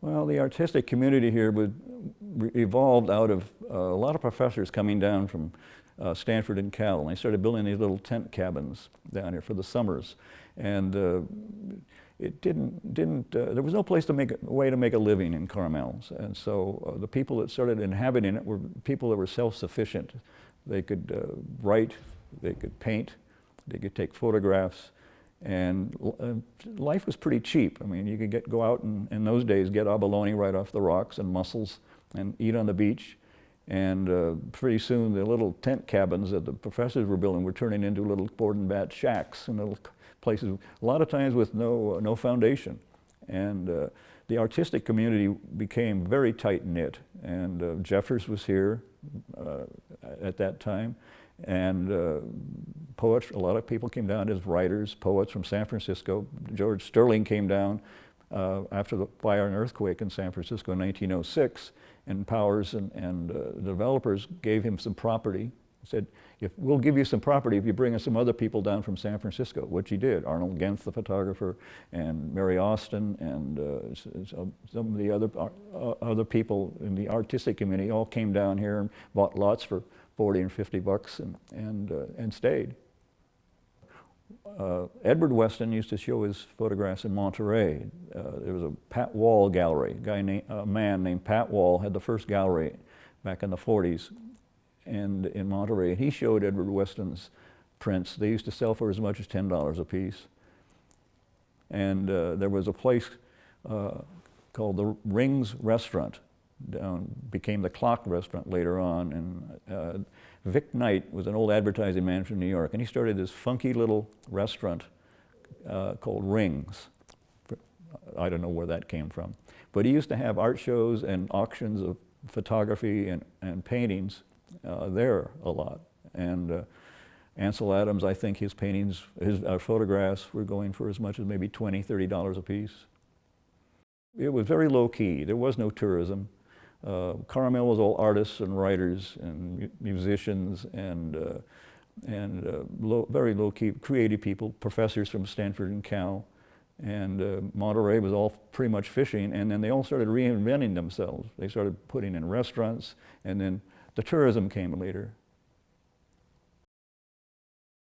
Well, the artistic community here evolved out of a lot of professors coming down from Stanford and Cal, and they started building these little tent cabins down here for the summers. And it there was no place to way to make a living in Carmel. And so the people that started inhabiting it were people that were self-sufficient. They could write, they could paint, they could take photographs, and life was pretty cheap. I mean, you could go out and in those days get abalone right off the rocks and mussels and eat on the beach. And pretty soon the little tent cabins that the professors were building were turning into little board and bat shacks and little places, a lot of times with no foundation. And the artistic community became very tight-knit. And Jeffers was here at that time. And poets, a lot of people came down as writers, poets from San Francisco. George Sterling came down after the fire and earthquake in San Francisco in 1906, and Powers and developers gave him some property. Said, we'll give you some property if you bring us some other people down from San Francisco, which he did. Arnold Genth, the photographer, and Mary Austin, and some of the other people in the artistic community all came down here and bought lots for 40 and 50 bucks and stayed. Edward Weston used to show his photographs in Monterey. There was a Pat Wall gallery. A man named Pat Wall had the first gallery back in the 40s and in Monterey. He showed Edward Weston's prints. They used to sell for as much as $10 a piece. And there was a place called the Rings Restaurant, became the Clock Restaurant later on. And Vic Knight was an old advertising man from New York, and he started this funky little restaurant called Rings. I don't know where that came from. But he used to have art shows and auctions of photography and paintings there a lot. And Ansel Adams, I think his paintings, his photographs were going for as much as maybe $20, $30 a piece. It was very low key. There was no tourism. Carmel was all artists and writers and musicians and very low key, creative people, professors from Stanford and Cal. And Monterey was all pretty much fishing, and then they all started reinventing themselves. They started putting in restaurants, and then the tourism came later.